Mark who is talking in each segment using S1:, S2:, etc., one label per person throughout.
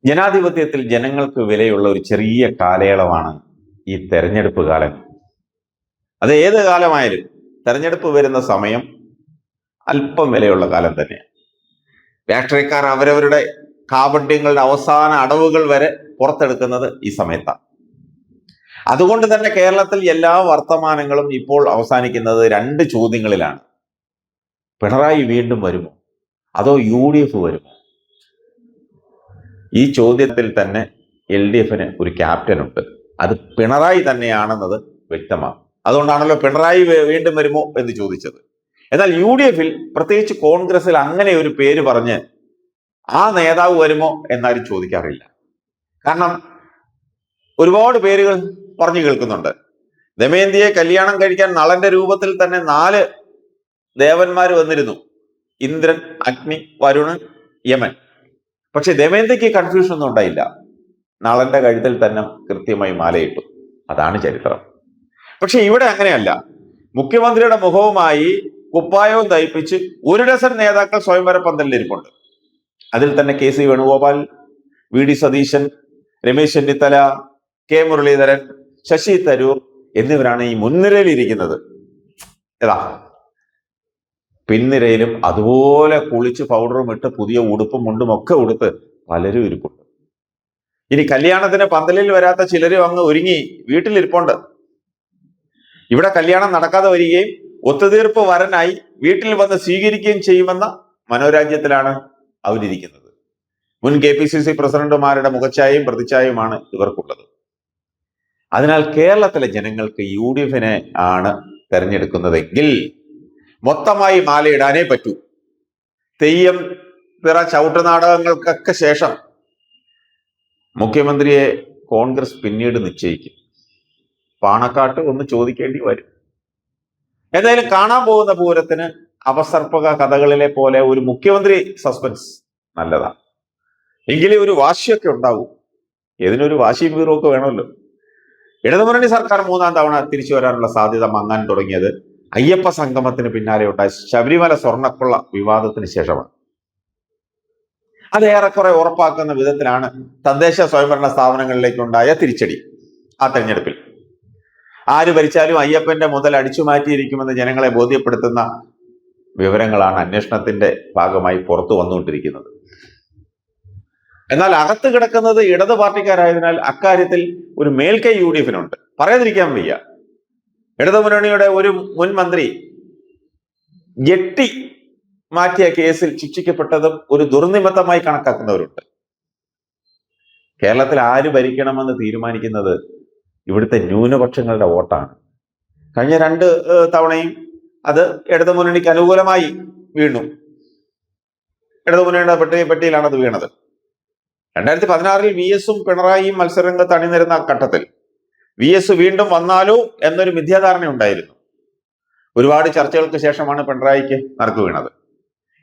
S1: ജനാധിപത്യത്തിൽ ജനങ്ങൾക്ക് വിലയുള്ള ഒരു ചെറിയ കാലയളവാണ് ഈ തെരഞ്ഞെടുപ്പ് കാലം. അത് ഏത് കാലമായാലും തെരഞ്ഞെടുപ്പ് വരുന്ന സമയം അല്പം വിലയുള്ള കാലം തന്നെയാണ്. രാഷ്ട്രീയക്കാർ അവരവരുടെ കാപട്യങ്ങളുടെ അവസാന അടവുകൾ വരെ പുറത്തെടുക്കുന്നത് ഈ സമയത്താണ്. അതുകൊണ്ട് തന്നെ കേരളത്തിൽ എല്ലാ വർത്തമാനങ്ങളും ഇപ്പോൾ അവസാനിക്കുന്നത് രണ്ട് ചോദ്യങ്ങളിലാണ്. പിണറായി വീണ്ടും വരുമോ, അതോ UDF വരുമോ? ഈ ചോദ്യത്തിൽ തന്നെ LDFന് ഒരു ക്യാപ്റ്റൻ ഉണ്ട്. അത് പിണറായി തന്നെയാണെന്നത് വ്യക്തമാണ്. അതുകൊണ്ടാണല്ലോ പിണറായി വീണ്ടും വരുമോ എന്ന് ചോദിച്ചത്. എന്നാൽ UDFൽ, പ്രത്യേകിച്ച് കോൺഗ്രസിൽ, അങ്ങനെ ഒരു പേര് പറഞ്ഞ് ആ നേതാവ് വരുമോ എന്നാരും ചോദിക്കാറില്ല. കാരണം ഒരുപാട് പേരുകൾ പറഞ്ഞു കേൾക്കുന്നുണ്ട്. ദമയന്തിയെ കല്യാണം കഴിക്കാൻ നളന്റെ രൂപത്തിൽ തന്നെ 4 ദേവന്മാർ വന്നിരുന്നു: ഇന്ദ്രൻ, അഗ്നി, വരുണൻ, യമൻ. പക്ഷെ ദമയന്തിക്ക് കൺഫ്യൂഷൻ ഒന്നും ഉണ്ടായില്ല. നളന്റെ കഴുത്തിൽ തന്നെ കൃത്യമായി മാലയിട്ടു. അതാണ് ചരിത്രം. പക്ഷെ ഇവിടെ അങ്ങനെയല്ല. മുഖ്യമന്ത്രിയുടെ മുഖവുമായി കുപ്പായവും തയ്പ്പിച്ച് 1 ഡസൻ നേതാക്കൾ സ്വയംവര പന്തലിരിപ്പുണ്ട്. അതിൽ തന്നെ KC Venugopal, VD Satheesan, Ramesh Chennithala, K Muraleedharan, Sasi Tharoor എന്നിവരാണ് ഈ മുൻനിരയിൽ ഇരിക്കുന്നത്. ഏതാ പിൻനിരയിലും അതുപോലെ കുളിച്ച് പൗഡറും ഇട്ട് പുതിയ ഉടുപ്പും മുണ്ടും ഒക്കെ ഉടുത്ത് പലരും ഇരിപ്പുണ്ട്. ഇനി കല്യാണത്തിന് പന്തലിൽ വരാത്ത ചിലരും അങ്ങ് ഒരുങ്ങി വീട്ടിലിരിപ്പുണ്ട്. ഇവിടെ കല്യാണം നടക്കാതെ വരികയും ഒത്തുതീർപ്പ് വരനായി വീട്ടിൽ വന്ന് സ്വീകരിക്കുകയും ചെയ്യുമെന്ന മനോരാജ്യത്തിലാണ് അവരിയ്ക്കുന്നത്. മുൻ KPCC പ്രസിഡന്റുമാരുടെ മുഖച്ഛായയും പ്രതിച്ഛായയുമാണ് ഇവർക്കുള്ളത്. അതിനാൽ കേരളത്തിലെ ജനങ്ങൾക്ക് UDFനെ ആണ് തെരഞ്ഞെടുക്കുന്നതെങ്കിൽ മൊത്തമായി മാലയിടാനേ പറ്റൂ. തെയ്യം, പിറ, ചവിട്ടുനാടകങ്ങൾക്കൊക്കെ ശേഷം മുഖ്യമന്ത്രിയെ കോൺഗ്രസ് പിന്നീട് നിശ്ചയിക്കും. പാണക്കാട്ട് ഒന്ന് ചോദിക്കേണ്ടി വരും. എന്തായാലും കാണാൻ പോകുന്ന പൂരത്തിന് അപസർപ്പക കഥകളിലെ പോലെ ഒരു മുഖ്യമന്ത്രി സസ്പെൻസ് നല്ലതാണ്. എങ്കിലേ ഒരു വാശിയൊക്കെ ഉണ്ടാവും. ഇതിനൊരു വാശിയും വീറുമൊക്കെ വേണമല്ലോ. ഇടതുമുന്നണി സർക്കാർ 3ാം തവണ തിരിച്ചു വരാനുള്ള സാധ്യത മങ്ങാൻ തുടങ്ങിയത് അയ്യപ്പ സംഗമത്തിന് പിന്നാലെ ഉണ്ടായ ശബരിമല സ്വർണ്ണക്കൊള്ള വിവാദത്തിന് ശേഷമാണ്. അത് ഏറെക്കുറെ ഉറപ്പാക്കുന്ന വിധത്തിലാണ് തദ്ദേശ സ്വയംഭരണ സ്ഥാപനങ്ങളിലേക്കുണ്ടായ തിരിച്ചടി. ആ തെരഞ്ഞെടുപ്പിൽ ആര് ഭരിച്ചാലും അയ്യപ്പന്റെ മുതൽ അടിച്ചു മാറ്റിയിരിക്കുമെന്ന് ജനങ്ങളെ ബോധ്യപ്പെടുത്തുന്ന വിവരങ്ങളാണ് അന്വേഷണത്തിന്റെ ഭാഗമായി പുറത്തു വന്നുകൊണ്ടിരിക്കുന്നത്. എന്നാൽ അകത്ത് കിടക്കുന്നത് ഇടത് പാർട്ടിക്കാരായതിനാൽ അക്കാര്യത്തിൽ ഒരു മേൽക്കൈ UDFനുണ്ട്. പറയാതിരിക്കാൻ വയ്യ. ഇടതുമുന്നണിയുടെ ഒരു മുൻ മന്ത്രി ജെട്ടി മാറ്റിയ കേസിൽ ശിക്ഷിക്കപ്പെട്ടതും ഒരു ദുർനിമിത്തമായി കണക്കാക്കുന്നവരുണ്ട്. കേരളത്തിൽ ആര് ഭരിക്കണമെന്ന് തീരുമാനിക്കുന്നത് ഇവിടുത്തെ ന്യൂനപക്ഷങ്ങളുടെ വോട്ടാണ്. കഴിഞ്ഞ 2 തവണയും അത് ഇടതുമുന്നണിക്ക് അനുകൂലമായി വീണു. ഇടതുമുന്നണിയുടെ പെട്ടിയിലാണ് അത് വീണത്. 2016 VSും പിണറായിയും മത്സരരംഗത്ത് അണിനിരുന്ന ഘട്ടത്തിൽ VS വീണ്ടും വന്നാലോ എന്നൊരു മിഥ്യാധാരണ ഉണ്ടായിരുന്നു. ഒരുപാട് ചർച്ചകൾക്ക് ശേഷമാണ് പിണറായിക്ക് നറുക്ക് വീണത്.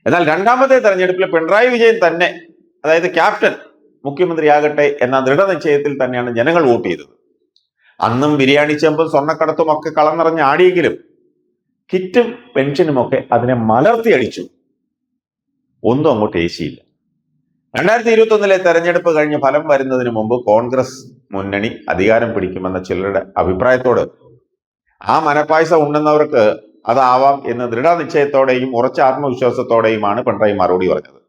S1: എന്നാൽ 2ാമത്തെ തെരഞ്ഞെടുപ്പിൽ പിണറായി വിജയൻ തന്നെ, അതായത് ക്യാപ്റ്റൻ, മുഖ്യമന്ത്രിയാകട്ടെ എന്ന ദൃഢനിശ്ചയത്തിൽ തന്നെയാണ് ജനങ്ങൾ വോട്ട് ചെയ്തത്. അന്നും ബിരിയാണി ചെമ്പും സ്വർണ്ണക്കടത്തും ഒക്കെ കളം നിറഞ്ഞ് ആടിയെങ്കിലും കിറ്റും പെൻഷനുമൊക്കെ അതിനെ മലർത്തി അടിച്ചു. ഒന്നും അങ്ങോട്ട് ഏശിയില്ല. 2021 തെരഞ്ഞെടുപ്പ് കഴിഞ്ഞ് ഫലം വരുന്നതിന് മുമ്പ് കോൺഗ്രസ് മുന്നണി അധികാരം പിടിക്കുമെന്ന ചിലരുടെ അഭിപ്രായത്തോട് ആ മനപ്പായസം ഉണ്ടെന്നവർക്ക് അതാവാം എന്ന് ദൃഢനിശ്ചയത്തോടെയും ഉറച്ച ആത്മവിശ്വാസത്തോടെയുമാണ് പിണറായി മറുപടി പറഞ്ഞത്.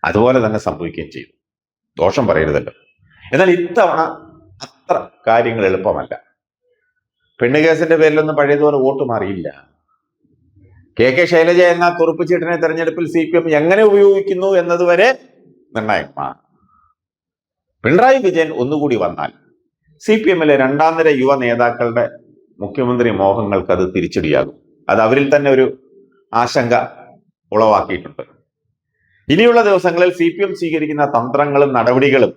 S1: അതുപോലെ തന്നെ സംഭവിക്കുകയും ചെയ്തു. ദോഷം പറയരുതല്ലോ. എന്നാൽ ഇത്തവണ അത്ര കാര്യങ്ങൾ എളുപ്പമല്ല. പെണ്ണുകേസിന്റെ പേരിലൊന്നും പഴയതുപോലെ വോട്ട് മാറിയില്ല. KK ശൈലജ എന്ന തുറുപ്പുചീട്ടിനെ തെരഞ്ഞെടുപ്പിൽ CPM എങ്ങനെ ഉപയോഗിക്കുന്നു എന്നതുവരെ നിർണായകമാണ്. പിണറായി വിജയൻ ഒന്നുകൂടി വന്നാൽ CPMലെ 2ാം നിര യുവ നേതാക്കളുടെ മുഖ്യമന്ത്രി മോഹങ്ങൾക്ക് അത് തിരിച്ചടിയാകും. അത് അവരിൽ തന്നെ ഒരു ആശങ്ക ഉളവാക്കിയിട്ടുണ്ട്. ഇനിയുള്ള ദിവസങ്ങളിൽ CPM സ്വീകരിക്കുന്ന തന്ത്രങ്ങളും നടപടികളും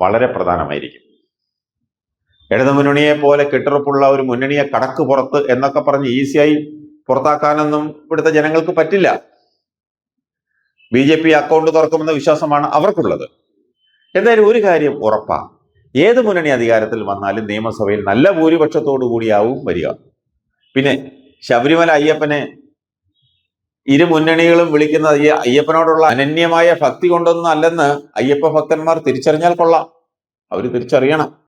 S1: വളരെ പ്രധാനമായിരിക്കും. ഇടതുമുന്നണിയെ പോലെ കെട്ടുറപ്പുള്ള ഒരു മുന്നണിയെ കടക്ക് പുറത്ത് എന്നൊക്കെ പറഞ്ഞ് ഈസിയായി പുറത്താക്കാനൊന്നും ഇവിടുത്തെ ജനങ്ങൾക്ക് പറ്റില്ല. BJP അക്കൗണ്ട് തുറക്കുമെന്ന വിശ്വാസമാണ് അവർക്കുള്ളത്. എന്തായാലും ഒരു കാര്യം ഉറപ്പാ, ഏത് മുന്നണി അധികാരത്തിൽ വന്നാലും നിയമസഭയിൽ നല്ല ഭൂരിപക്ഷത്തോടു കൂടിയാവും വരിക. പിന്നെ ശബരിമല അയ്യപ്പനെ ഇരു മുന്നണികളും വിളിക്കുന്നത് അയ്യപ്പനോടുള്ള അനന്യമായ ഭക്തി കൊണ്ടൊന്നും അല്ലെന്ന് അയ്യപ്പ ഭക്തന്മാർ തിരിച്ചറിഞ്ഞാൽ കൊള്ളാം. അവർ തിരിച്ചറിയണം.